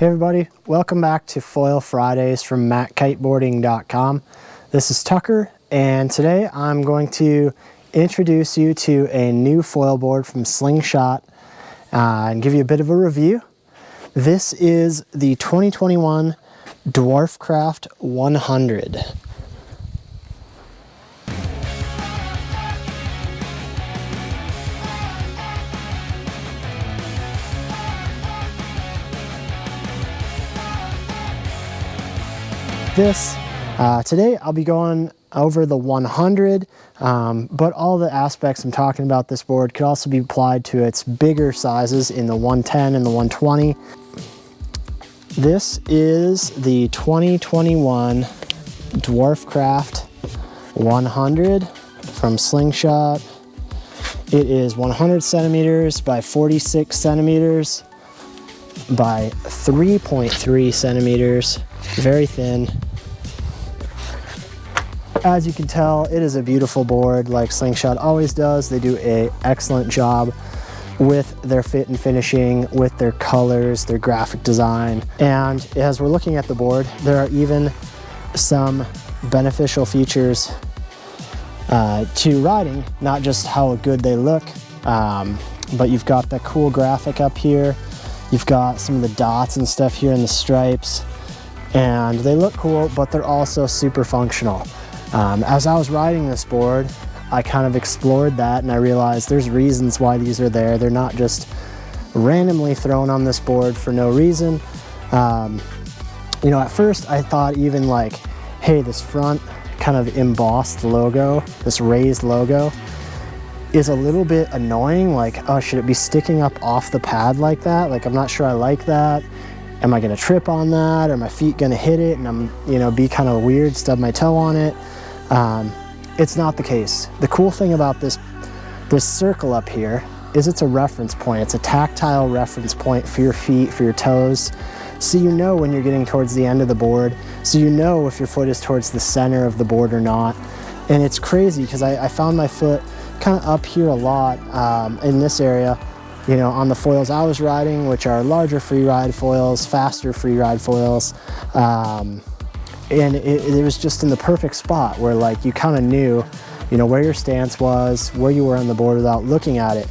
Hey everybody, welcome back to Foil Fridays from MattKiteboarding.com. This is Tucker, and today I'm going to introduce you to a new foil board from Slingshot and give you a bit of a review. This is the 2021 Dwarfcraft 100. Today I'll be going over the 100, but all the aspects I'm talking about this board could also be applied to its bigger sizes in the 110 and the 120. This is the 2021 Dwarfcraft 100 from Slingshot. It is 100 centimeters by 46 centimeters by 3.3 centimeters. Very thin. As you can tell, it is a beautiful board like Slingshot always does. They do an excellent job with their fit and finishing, with their colors, their graphic design. And as we're looking at the board, there are even some beneficial features to riding, not just how good they look, but you've got that cool graphic up here. You've got some of the dots and stuff here in the stripes. And they look cool, but they're also super functional. As I was riding this board, I kind of explored that and I realized there's reasons why these are there. They're not just randomly thrown on this board for no reason. You know, at first I thought even like, hey, this front kind of embossed logo, this raised logo, is a little bit annoying. Like, oh, should it be sticking up off the pad like that? Like, I'm not sure I like that. Am I gonna trip on that? Are my feet gonna hit it and I'm, you know, be kind of weird, stub my toe on it? It's not the case. The cool thing about this circle up here is it's a reference point. It's a tactile reference point for your feet, for your toes. So you know when you're getting towards the end of the board. So you know if your foot is towards the center of the board or not. And it's crazy because I found my foot kind of up here a lot in this area. You know, on the foils I was riding, which are larger free ride foils, faster free ride foils, and it was just in the perfect spot where like you kind of knew, you know, where your stance was, where you were on the board without looking at it.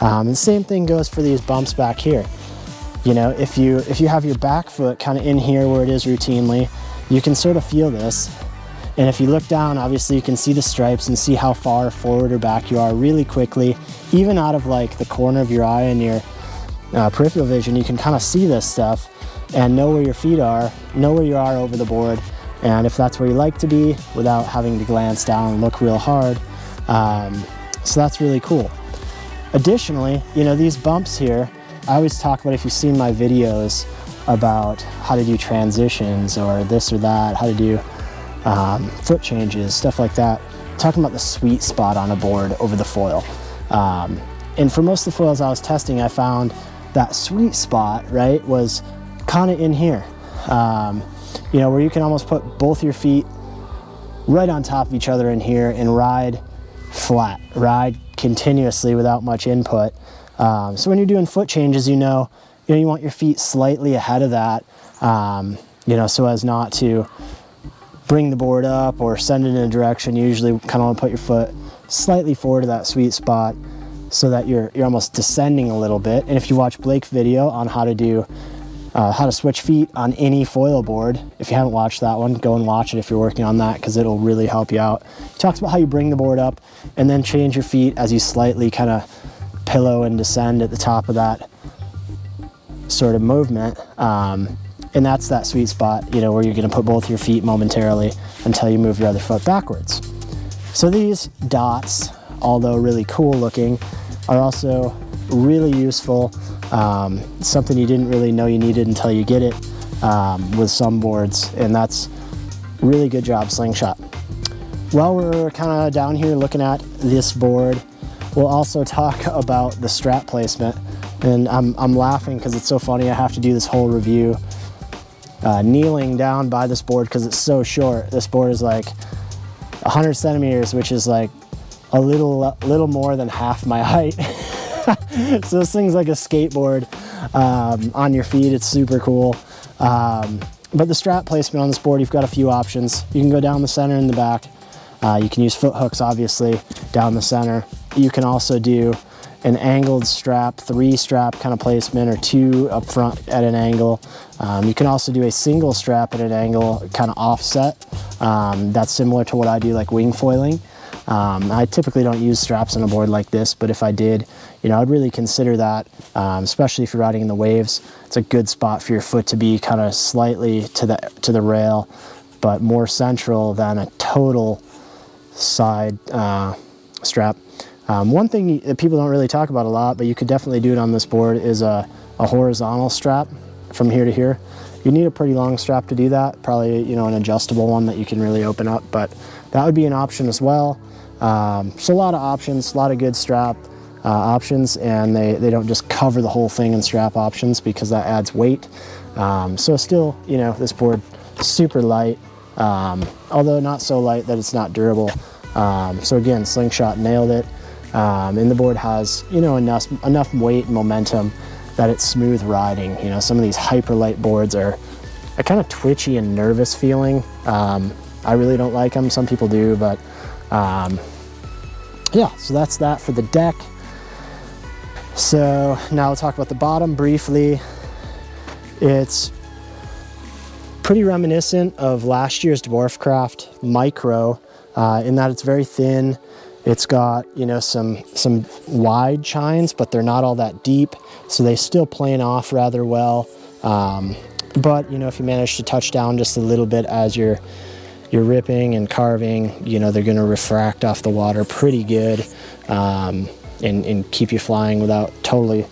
And the same thing goes for these bumps back here. You know, if you have your back foot kind of in here where it is routinely, you can sort of feel this. And if you look down, obviously you can see the stripes and see how far forward or back you are really quickly. Even out of like the corner of your eye and your peripheral vision, you can kind of see this stuff and know where your feet are, know where you are over the board, and if that's where you like to be without having to glance down and look real hard. So that's really cool. Additionally, you know, these bumps here, I always talk about, if you've seen my videos about how to do transitions or this or that, how to do foot changes, stuff like that, talking about the sweet spot on a board over the foil. And for most of the foils I was testing, I found that sweet spot, right, was kind of in here, you know, where you can almost put both your feet right on top of each other in here and ride flat, ride continuously without much input. So when you're doing foot changes, you know you want your feet slightly ahead of that, you know, so as not to bring the board up or send it in a direction. You usually kind of want to put your foot slightly forward to that sweet spot so that you're almost descending a little bit. And if you watch Blake's video on how to switch feet on any foil board, if you haven't watched that one, go and watch it if you're working on that, because it'll really help you out. He talks about how you bring the board up and then change your feet as you slightly kind of pillow and descend at the top of that sort of movement. And that's that sweet spot, you know, where you're going to put both your feet momentarily until you move your other foot backwards. So these dots, although really cool looking, are also really useful. Something you didn't really know you needed until you get it with some boards, and that's really good job, Slingshot. While we're kind of down here looking at this board, we'll also talk about the strap placement. And I'm laughing because it's so funny. I have to do this whole review kneeling down by this board because it's so short. This board is like 100 centimeters, which is like a little more than half my height. So this thing's like a skateboard on your feet. It's super cool. But the strap placement on this board, you've got a few options. You can go down the center and the back. You can use foot hooks, obviously, down the center. You can also do an angled strap, 3-strap kind of placement, or 2 up front at an angle. You can also do a single strap at an angle, kind of offset. That's similar to what I do, like wing foiling. I typically don't use straps on a board like this, but if I did, you know, I'd really consider that, especially if you're riding in the waves. It's a good spot for your foot to be kind of slightly to the rail, but more central than a total side strap. One thing that people don't really talk about a lot, but you could definitely do it on this board, is a horizontal strap from here to here. You need a pretty long strap to do that, probably, you know, an adjustable one that you can really open up, but that would be an option as well. So a lot of options, a lot of good strap options, and they don't just cover the whole thing in strap options, because that adds weight. So still, you know, this board super light, although not so light that it's not durable. So again, Slingshot nailed it. And the board has, you know, enough weight and momentum that it's smooth riding. You know, some of these hyper light boards are a kind of twitchy and nervous feeling. I really don't like them. Some people do, but yeah, so that's that for the deck. So now we'll talk about the bottom briefly. It's pretty reminiscent of last year's Dwarfcraft Micro, in that it's very thin. It's got, you know, some wide chines, but they're not all that deep, so they still plane off rather well. But, you know, if you manage to touch down just a little bit as you're ripping and carving, you know, they're going to refract off the water pretty good, and keep you flying without totally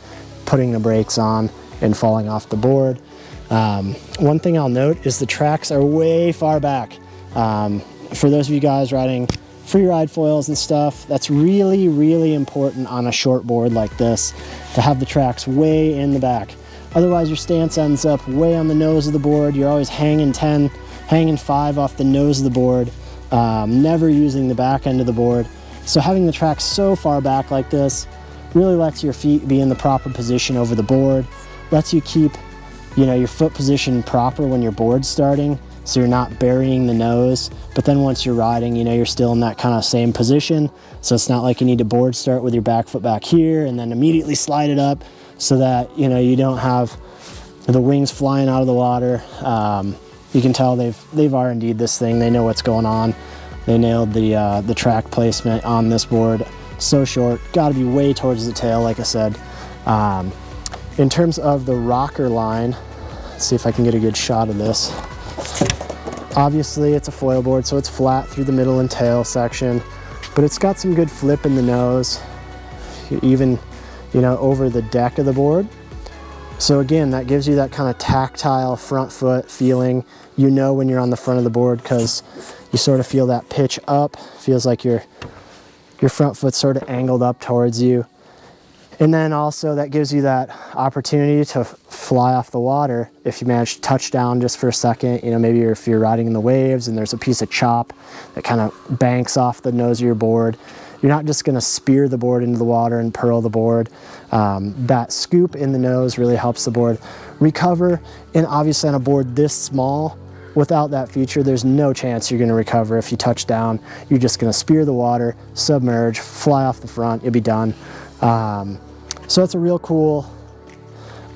putting the brakes on and falling off the board. One thing I'll note is the tracks are way far back. For those of you guys riding free ride foils and stuff, that's really, really important on a short board like this, to have the tracks way in the back. Otherwise your stance ends up way on the nose of the board. You're always hanging 10, hanging 5 off the nose of the board, never using the back end of the board. So having the tracks so far back like this really lets your feet be in the proper position over the board, lets you keep, you know, your foot position proper when your board's starting, so you're not burying the nose. But then once you're riding, you know, you're still in that kind of same position, so it's not like you need to board start with your back foot back here and then immediately slide it up, so that, you know, you don't have the wings flying out of the water. You can tell they've R&D'd this thing. They know what's going on. They nailed the track placement on this board. So short, got to be way towards the tail, like I said. In terms of the rocker line, let's see if I can get a good shot of this. Obviously it's a foil board, so it's flat through the middle and tail section, but it's got some good flip in the nose, even, you know, over the deck of the board. So again, that gives you that kind of tactile front foot feeling. You know when you're on the front of the board, because you sort of feel that pitch up. Feels like your front foot's sort of angled up towards you. And then also that gives you that opportunity to fly off the water if you manage to touch down just for a second. You know, maybe if you're riding in the waves and there's a piece of chop that kind of banks off the nose of your board, you're not just going to spear the board into the water and pearl the board. That scoop in the nose really helps the board recover. And obviously on a board this small, without that feature, there's no chance you're going to recover. If you touch down, you're just going to spear the water, submerge, fly off the front, you'll be done. So it's a real cool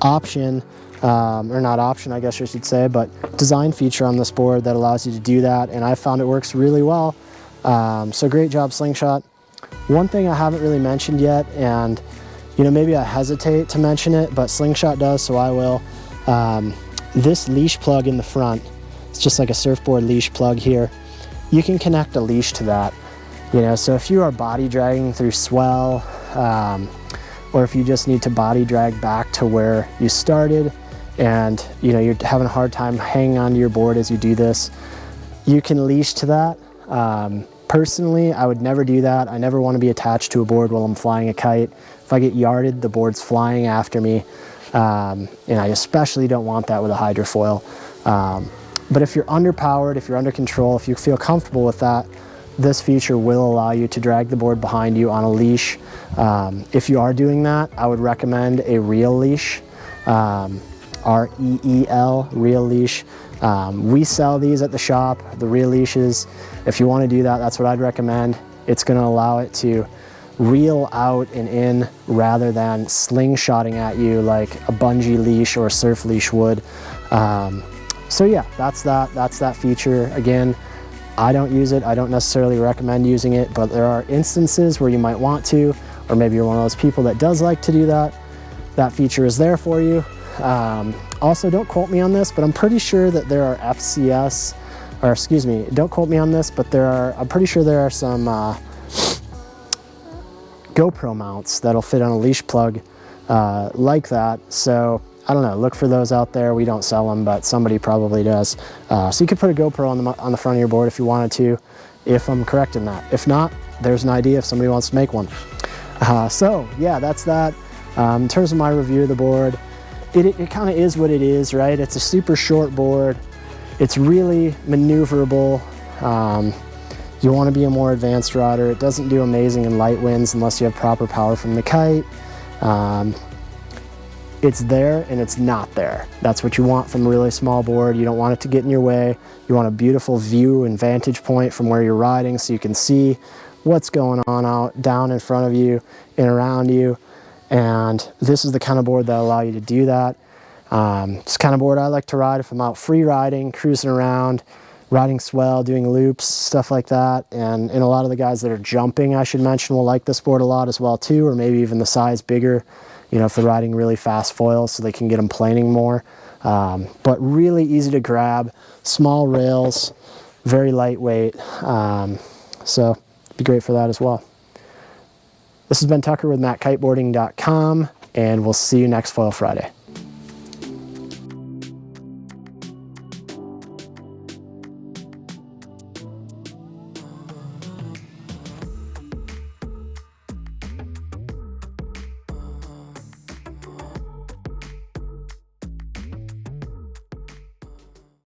option, or not option, I guess I should say, but design feature on this board that allows you to do that, and I found it works really well. So great job, Slingshot. One thing I haven't really mentioned yet, and you know, maybe I hesitate to mention it, but Slingshot does, so I will. This leash plug in the front, it's just like a surfboard leash plug here. You can connect a leash to that. You know, so if you are body dragging through swell, or if you just need to body drag back to where you started, and you know, you're having a hard time hanging onto your board as you do this, you can leash to that. Personally, I would never do that. I never want to be attached to a board while I'm flying a kite. If I get yarded, the board's flying after me, and I especially don't want that with a hydrofoil. But if you're underpowered, if you're under control, if you feel comfortable with that, this feature will allow you to drag the board behind you on a leash. If you are doing that, I would recommend a real leash. R-E-E-L, Reel Leash. We sell these at the shop, the Reel Leashes. If you want to do that, that's what I'd recommend. It's going to allow it to reel out and in rather than slingshotting at you like a bungee leash or a surf leash would. So yeah, that's that feature. Again, I don't use it. I don't necessarily recommend using it, but there are instances where you might want to, or maybe you're one of those people that does like to do that. That feature is there for you. Also, don't quote me on this, but I'm pretty sure that there are FCS, or excuse me, don't quote me on this, but I'm pretty sure there are some GoPro mounts that'll fit on a leash plug like that. So I don't know, look for those out there. We don't sell them, but somebody probably does. So you could put a GoPro on the front of your board if you wanted to, if I'm correct in that. If not, there's an idea if somebody wants to make one. So yeah, that's that. In terms of my review of the board, it kind of is what it is, right? It's a super short board. It's really maneuverable. You want to be a more advanced rider. It doesn't do amazing in light winds unless you have proper power from the kite. It's there and it's not there. That's what you want from a really small board. You don't want it to get in your way. You want a beautiful view and vantage point from where you're riding so you can see what's going on down in front of you and around you. And this is the kind of board that'll allow you to do that. It's the kind of board I like to ride if I'm out free riding, cruising around, riding swell, doing loops, stuff like that. And a lot of the guys that are jumping, I should mention, will like this board a lot as well too, or maybe even the size bigger, you know, if they're riding really fast foils so they can get them planing more. But really easy to grab, small rails, very lightweight. So it'd be great for that as well. This has been Tucker with MattKiteboarding.com, and we'll see you next Foil Friday.